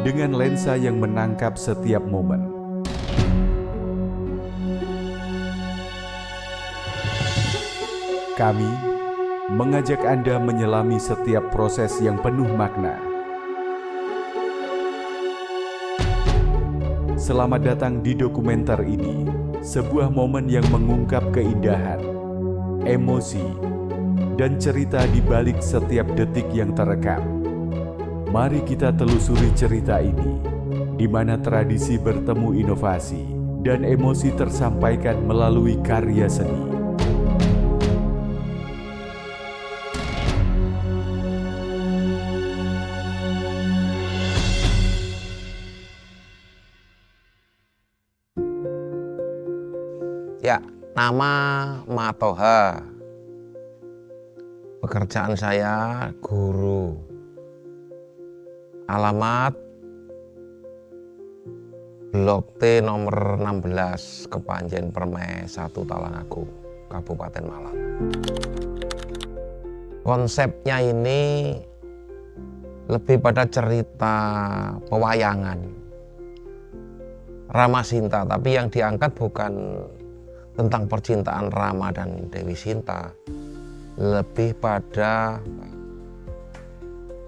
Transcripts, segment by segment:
dengan lensa yang menangkap setiap momen. Kami mengajak Anda menyelami setiap proses yang penuh makna. Selamat datang di dokumenter ini, sebuah momen yang mengungkap keindahan, emosi, dan cerita di balik setiap detik yang terekam. Mari kita telusuri cerita ini, di mana tradisi bertemu inovasi dan emosi tersampaikan melalui karya seni. Ya, nama Matoha. Pekerjaan saya guru. Alamat Blok T nomor 16, Kepanjen Permai 1 Talangagung, Kabupaten Malang. Konsepnya ini lebih pada cerita pewayangan Rama Sinta, tapi yang diangkat bukan tentang percintaan Rama dan Dewi Sinta, lebih pada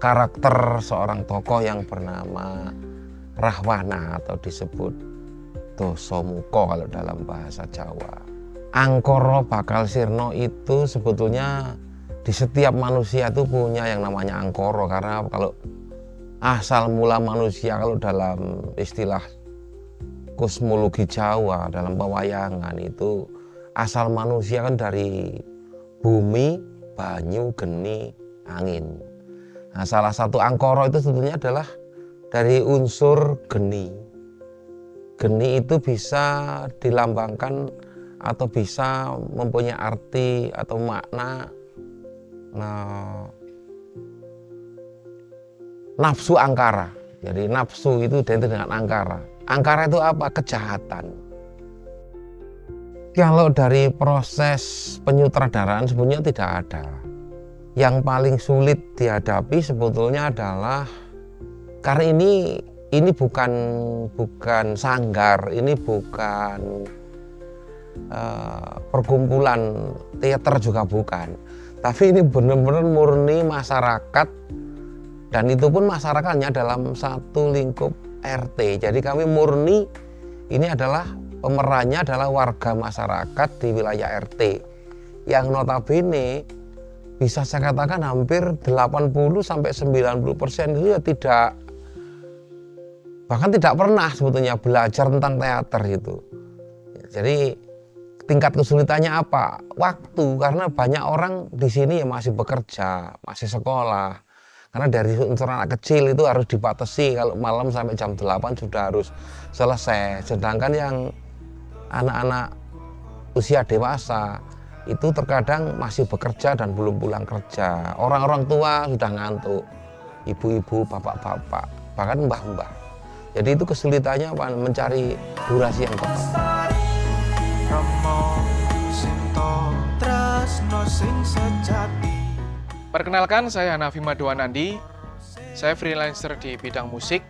karakter seorang tokoh yang bernama Rahwana atau disebut Dosomuko kalau dalam bahasa Jawa. Angkara bakal sirna itu sebetulnya di setiap manusia itu punya yang namanya angkara, karena kalau asal mula manusia, kalau dalam istilah kosmologi Jawa, dalam pewayangan itu asal manusia kan dari bumi, banyu, geni, angin. Nah, salah satu angkara itu sebetulnya adalah dari unsur geni. Geni itu bisa dilambangkan atau bisa mempunyai arti atau makna nafsu angkara. Jadi nafsu itu identik dengan angkara. Angkara itu apa? Kejahatan. Kalau dari proses penyutradaraan sebenarnya tidak ada. Yang paling sulit dihadapi sebetulnya adalah, karena ini bukan sanggar, ini bukan perkumpulan teater juga bukan. Tapi ini benar-benar murni masyarakat, dan itu pun masyarakatnya dalam satu lingkup RT. Jadi kami murni, ini adalah pemerannya adalah warga masyarakat di wilayah RT yang notabene bisa saya katakan hampir 80-90% itu ya bahkan tidak pernah sebetulnya belajar tentang teater itu. Jadi tingkat kesulitannya apa? Waktu, karena banyak orang di sini ya masih bekerja, masih sekolah. Karena dari unsur anak kecil itu harus dibatasi, kalau malam sampai jam 8 sudah harus selesai. Sedangkan yang anak-anak usia dewasa itu terkadang masih bekerja dan belum pulang kerja. Orang-orang tua sudah ngantuk, ibu-ibu, bapak-bapak, bahkan mbah-mbah. Jadi itu kesulitannya apa? Mencari durasi yang tepat. Perkenalkan, saya Hanafi Madwanandi. Saya freelancer di bidang musik.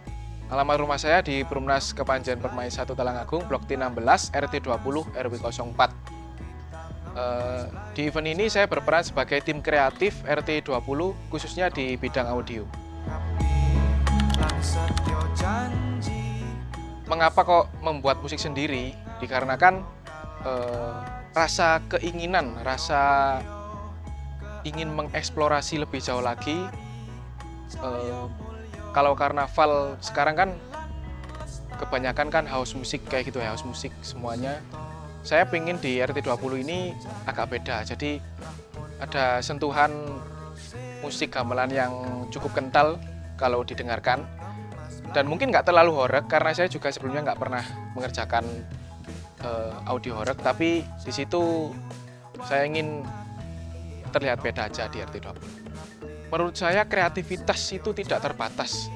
Alamat rumah saya di Perumnas Kepanjen Permai 1 Talangagung, Blok T 16, RT 20, RW 04. Di event ini saya berperan sebagai tim kreatif RT 20, khususnya di bidang audio. Mengapa kok membuat musik sendiri? Dikarenakan rasa keinginan, rasa ingin mengeksplorasi lebih jauh lagi. Kalau karnaval sekarang kan kebanyakan kan house musik kayak gitu ya, house musik semuanya. Saya pengen di RT 20 ini agak beda, jadi ada sentuhan musik gamelan yang cukup kental kalau didengarkan, dan mungkin nggak terlalu horeg karena saya juga sebelumnya nggak pernah mengerjakan audio horeg, tapi di situ saya ingin terlihat beda aja di RT 20. Menurut saya kreativitas itu tidak terbatas,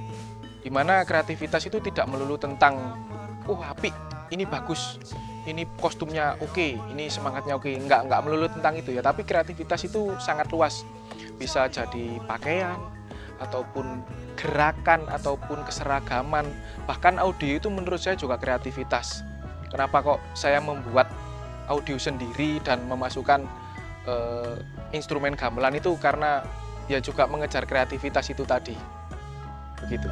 di mana kreativitas itu tidak melulu tentang apik, ini bagus, ini kostumnya oke, ini semangatnya oke. Nggak melulu tentang itu ya, tapi kreativitas itu sangat luas, bisa jadi pakaian ataupun gerakan ataupun keseragaman, bahkan audio itu menurut saya juga kreativitas. Kenapa kok saya membuat audio sendiri dan memasukkan instrumen gamelan itu, karena ya juga mengejar kreativitas itu tadi. Begitu.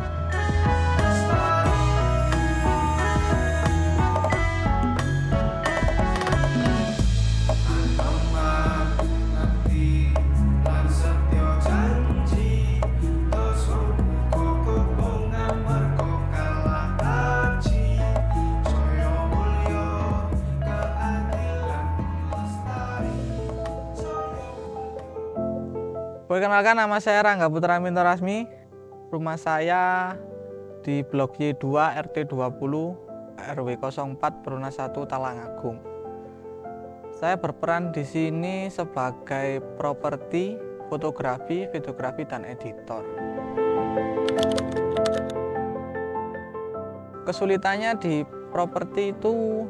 Perkenalkan, nama saya Rangga Putra Minto Rasmi. Rumah saya di Blok Y2 RT 20 RW 04 Peruna 1 Talangagung. Saya berperan di sini sebagai properti, fotografi, videografi, dan editor. Kesulitannya di properti itu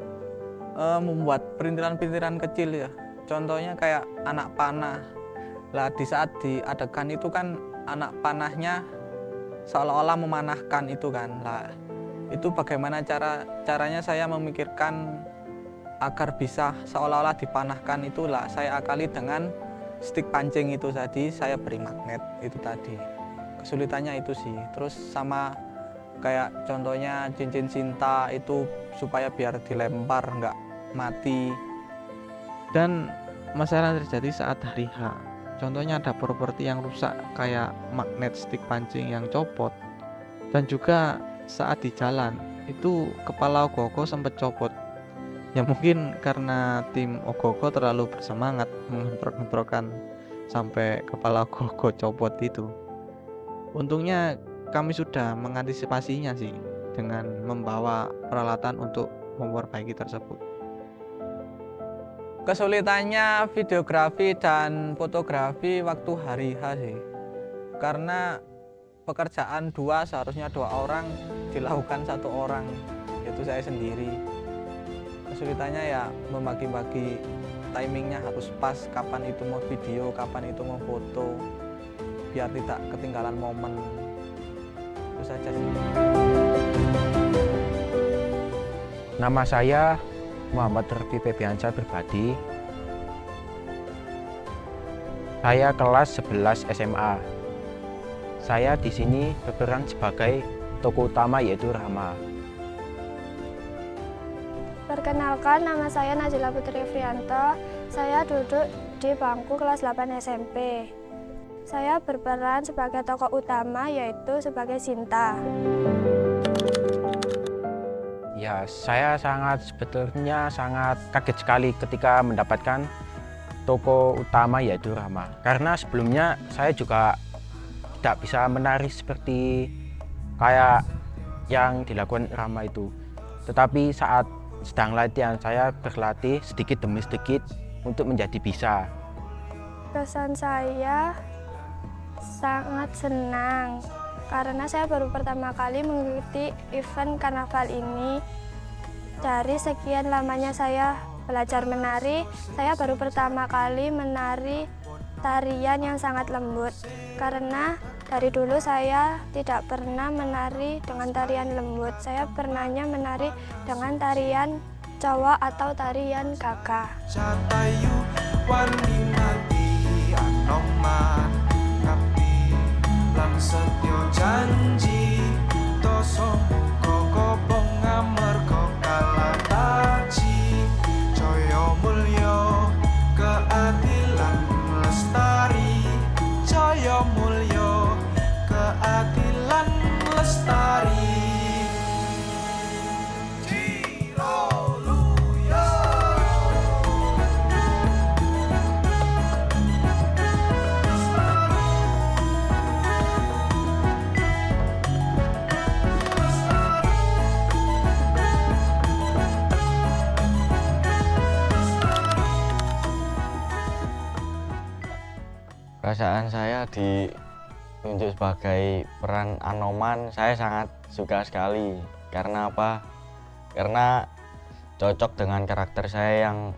membuat perintilan-perintilan kecil ya. Contohnya kayak anak panah. Lah di saat di adegan itu kan anak panahnya seolah-olah memanahkan itu kan. Lah itu bagaimana caranya saya memikirkan agar bisa seolah-olah dipanahkan, itulah saya akali dengan stick pancing itu tadi, saya beri magnet itu tadi. Kesulitannya itu sih. Terus sama kayak contohnya cincin cinta itu supaya biar dilempar nggak mati. Dan masalah terjadi saat hari H. Contohnya ada properti yang rusak kayak magnet stick pancing yang copot, dan juga saat di jalan itu kepala Ogogo sempat copot. Ya mungkin karena tim Ogogo terlalu bersemangat menghentrok-hentrokan sampai kepala Ogogo copot itu. Untungnya kami sudah mengantisipasinya sih dengan membawa peralatan untuk memperbaiki tersebut. Kesulitannya videografi dan fotografi waktu hari H sih, karena pekerjaan seharusnya 2 orang dilakukan 1 orang, yaitu saya sendiri. Kesulitannya ya membagi-bagi timingnya harus pas, kapan itu mau video, kapan itu mau foto, biar tidak ketinggalan momen. Itu saja sih. Nama saya Muhammad Refi Febiansyah Pribadi. Saya kelas 11 SMA. Saya di sini berperan sebagai tokoh utama, yaitu Rama. Perkenalkan, nama saya Najila Putri Frianto. Saya duduk di bangku kelas 8 SMP. Saya berperan sebagai tokoh utama, yaitu sebagai Sinta. Ya, saya sebetulnya sangat kaget sekali ketika mendapatkan tokoh utama, yaitu Rama. Karena sebelumnya saya juga tidak bisa menari seperti kayak yang dilakukan Rama itu. Tetapi saat sedang latihan, saya berlatih sedikit demi sedikit untuk menjadi bisa. Kesan saya sangat senang karena saya baru pertama kali mengikuti event karnaval ini. Dari sekian lamanya saya belajar menari, saya baru pertama kali menari tarian yang sangat lembut. Karena dari dulu saya tidak pernah menari dengan tarian lembut. Saya pernahnya menari dengan tarian Jawa atau tarian gagah. Setyo janji doso koko bonga merko kalataji Joyo mulyo keadilan lestari Joyo mulyo keadilan lestari. Perasaan saya ditunjuk sebagai peran Anoman, saya sangat suka sekali. Karena apa? Karena cocok dengan karakter saya yang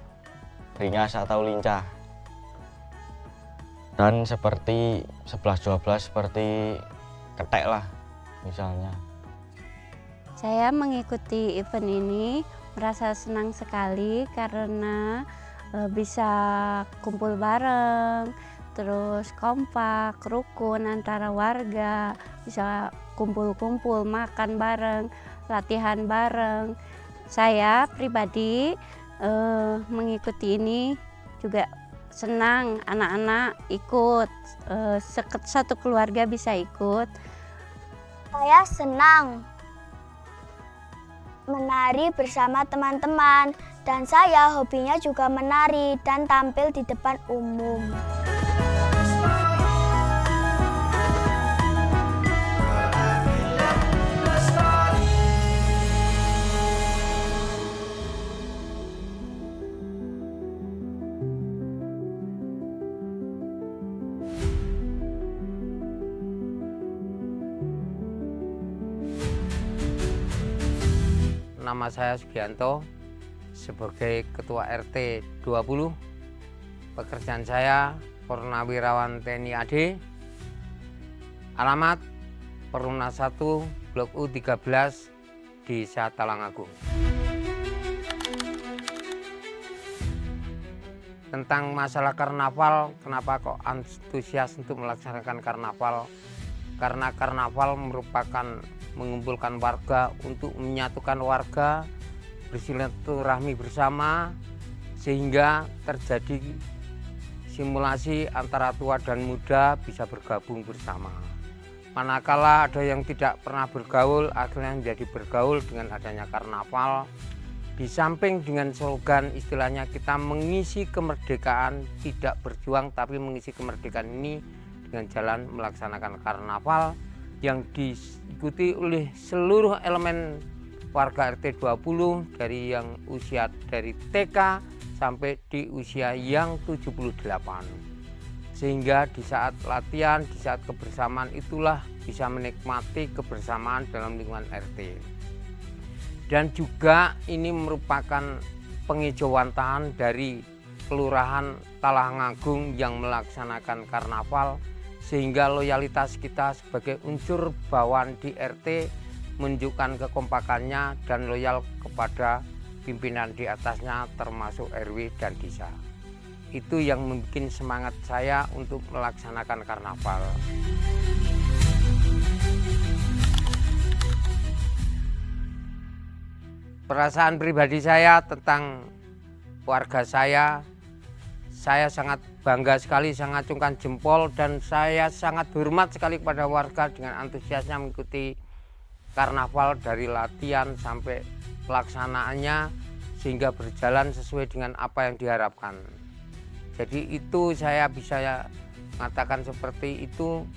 beringas atau lincah. Dan seperti 11-12 seperti ketek lah misalnya. Saya mengikuti event ini merasa senang sekali karena bisa kumpul bareng, terus kompak, rukun antara warga, bisa kumpul-kumpul, makan bareng, latihan bareng. Saya pribadi mengikuti ini juga senang, anak-anak ikut, satu keluarga bisa ikut. Saya senang menari bersama teman-teman, dan saya hobinya juga menari dan tampil di depan umum. Nama saya Sugianto sebagai Ketua RT 20. Pekerjaan saya Purnawirawan TNI AD. Alamat Perumna 1 Blok U 13 Desa Talangagung. Tentang masalah karnaval, kenapa kok antusias untuk melaksanakan karnaval? Karena karnaval merupakan mengumpulkan warga untuk menyatukan warga, bersilaturahmi bersama, sehingga terjadi simulasi antara tua dan muda bisa bergabung bersama. Manakala ada yang tidak pernah bergaul, akhirnya menjadi bergaul dengan adanya karnaval. Di samping dengan slogan istilahnya kita mengisi kemerdekaan, tidak berjuang tapi mengisi kemerdekaan ini dengan jalan melaksanakan karnaval yang diikuti oleh seluruh elemen warga RT 20 dari yang usia dari TK sampai di usia yang 78. Sehingga di saat latihan, di saat kebersamaan itulah bisa menikmati kebersamaan dalam lingkungan RT. Dan juga ini merupakan pengejauhan dari Kelurahan Talangagung yang melaksanakan karnaval, sehingga loyalitas kita sebagai unsur bawahan di RT menunjukkan kekompakannya dan loyal kepada pimpinan di atasnya termasuk RW dan desa. Itu yang membuat semangat saya untuk melaksanakan karnaval. Perasaan pribadi saya tentang warga saya sangat bangga sekali, sangat acungkan jempol, dan saya sangat hormat sekali kepada warga dengan antusiasnya mengikuti karnaval dari latihan sampai pelaksanaannya sehingga berjalan sesuai dengan apa yang diharapkan. Jadi itu saya bisa mengatakan seperti itu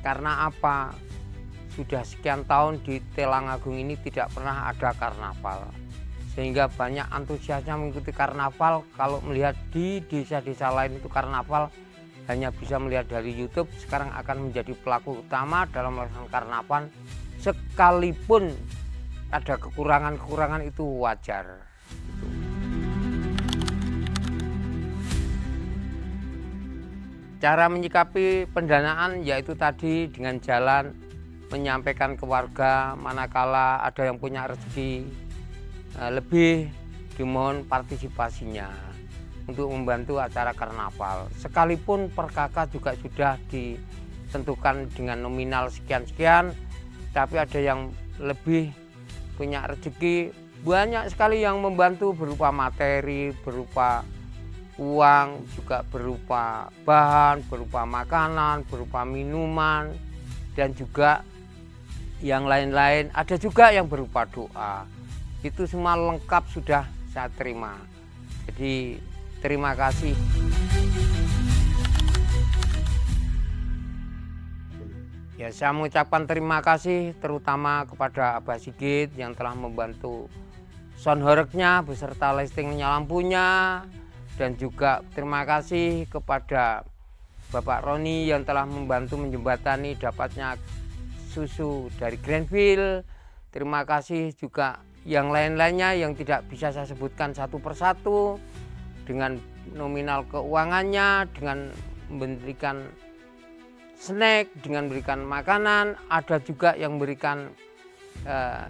karena apa? Sudah sekian tahun di Talangagung ini tidak pernah ada karnaval. Sehingga banyak antusiasnya mengikuti karnaval. Kalau melihat di desa-desa lain itu karnaval hanya bisa melihat dari YouTube, sekarang akan menjadi pelaku utama dalam melaksanakan karnaval. Sekalipun ada kekurangan-kekurangan itu wajar. Cara menyikapi pendanaan yaitu tadi dengan jalan menyampaikan ke warga, manakala ada yang punya rezeki lebih dimohon partisipasinya untuk membantu acara karnaval. Sekalipun per kakak juga sudah ditentukan dengan nominal sekian-sekian, tapi ada yang lebih punya rezeki, banyak sekali yang membantu berupa materi, berupa uang, juga berupa bahan, berupa makanan, berupa minuman, dan juga yang lain-lain. Ada juga yang berupa doa. Itu semua lengkap sudah saya terima. Jadi terima kasih. Ya, saya mengucapkan terima kasih terutama kepada Abah Sigit yang telah membantu sound horeg-nya beserta listingnya, lampunya, dan juga terima kasih kepada Bapak Roni yang telah membantu menjembatani dapatnya susu dari Grandville. Terima kasih juga yang lain-lainnya yang tidak bisa saya sebutkan satu persatu dengan nominal keuangannya, dengan memberikan snack, dengan memberikan makanan, ada juga yang memberikan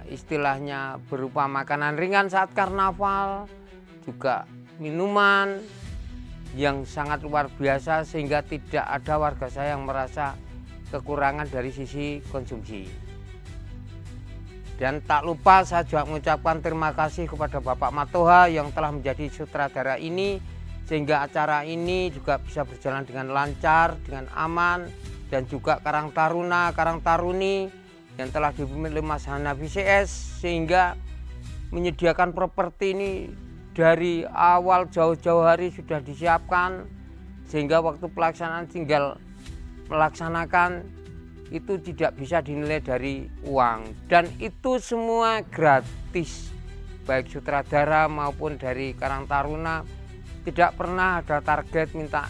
istilahnya berupa makanan ringan saat karnaval, juga minuman yang sangat luar biasa sehingga tidak ada warga saya yang merasa kekurangan dari sisi konsumsi. Dan tak lupa saya juga mengucapkan terima kasih kepada Bapak Matoha yang telah menjadi sutradara ini sehingga acara ini juga bisa berjalan dengan lancar, dengan aman, dan juga Karang Taruna, Karang Taruni yang telah dipimpin oleh Mas Hanafi CS sehingga menyediakan properti ini dari awal jauh-jauh hari sudah disiapkan sehingga waktu pelaksanaan tinggal melaksanakan itu tidak bisa dinilai dari uang dan itu semua gratis, baik sutradara maupun dari Karang Taruna. Tidak pernah ada target minta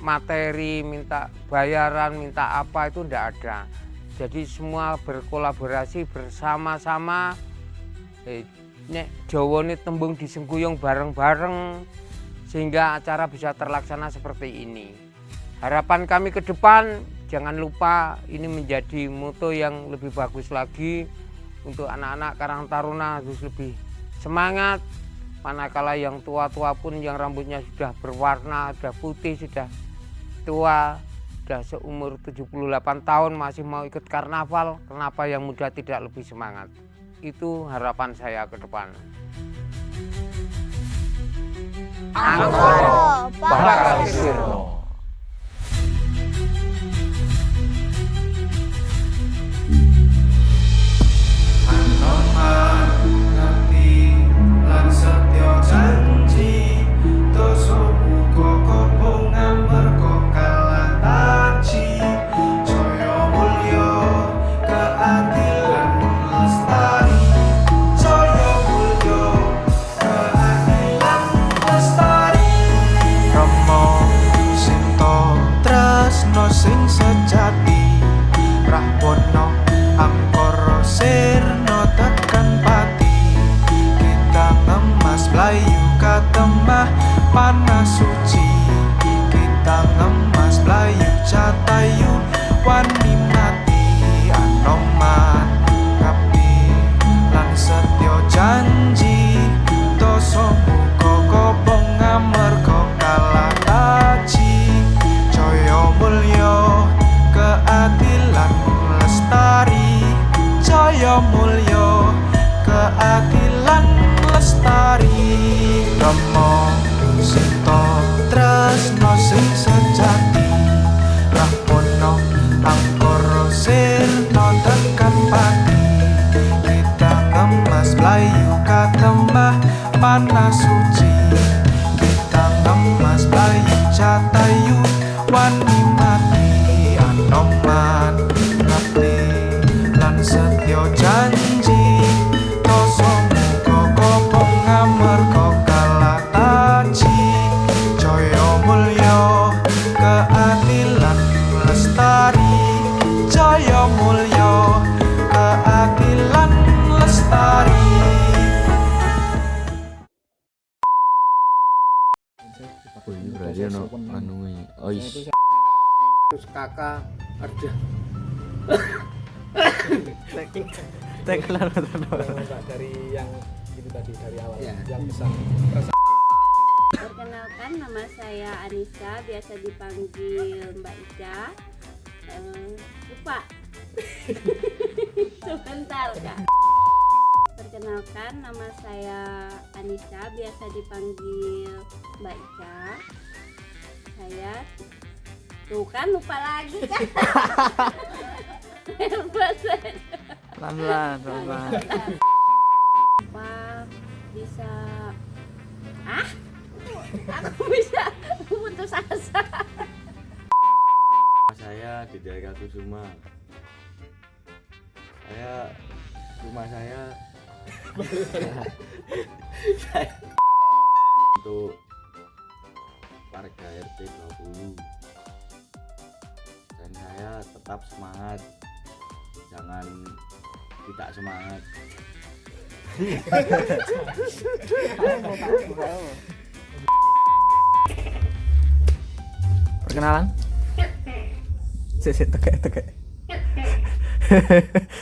materi, minta bayaran, minta apa, itu tidak ada. Jadi semua berkolaborasi bersama-sama. Nek Jawa ini tembung disengguyung bareng-bareng sehingga acara bisa terlaksana seperti ini. Harapan kami ke depan, jangan lupa ini menjadi moto yang lebih bagus lagi untuk anak-anak Karang Taruna harus lebih semangat. Manakala yang tua-tua pun yang rambutnya sudah berwarna, sudah putih, sudah tua, sudah seumur 78 tahun masih mau ikut karnaval, kenapa yang muda tidak lebih semangat? Itu harapan saya ke depan. Angkoro Bakal Sirno. Sing sejati Rahwana Angkara Sirna tekan pati kita ngemas Melayu katemah panas suci kita ngemas Melayu Jatayu wani mati Anoman ngabdi lan setya janji dosa muga kobong amarga kalah taji Jaya mulya keadilan lestari Jaya mulya keadilan lestari Rama Sita tresna sing sejati Rahwana Angkara Sirna tekan pati kita ngemas Melayu katemah panas suci kita ngemas Melayu Jatayu wani mati Anoman ngabdi lan setya janji dosa muga kobong amarga kalah taji Jaya mulya keadilan lestari Jaya mulya keadilan lestari. Berarti ono anu ois Terus kakak ada dari yang itu tadi dari awal ya. Yang pesan Perkenalkan, nama saya Anissa, biasa dipanggil Mbak Ica. Lupa. Sebentar, Kak. Perkenalkan, nama saya Anissa, biasa dipanggil Mbak Ica. Saya tuh kan lupa lagi kan. Pelan-pelan. Apa bisa aku bisa putus asa. saya di daerah Kusuma. Rumah saya untuk warga RT 20 dan saya tetap semangat, jangan tidak semangat. Perkenalan, Sik tekek.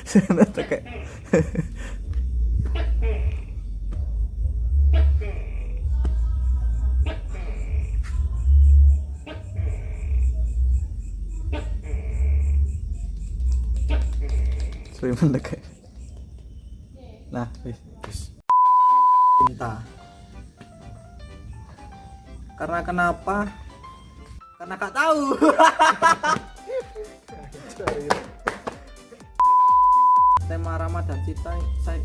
Sana tekek. Sudah tekek. Nah, wis. Cinta. Karena kenapa? Karena Kak tahu. Tema Ramadan Cinta saya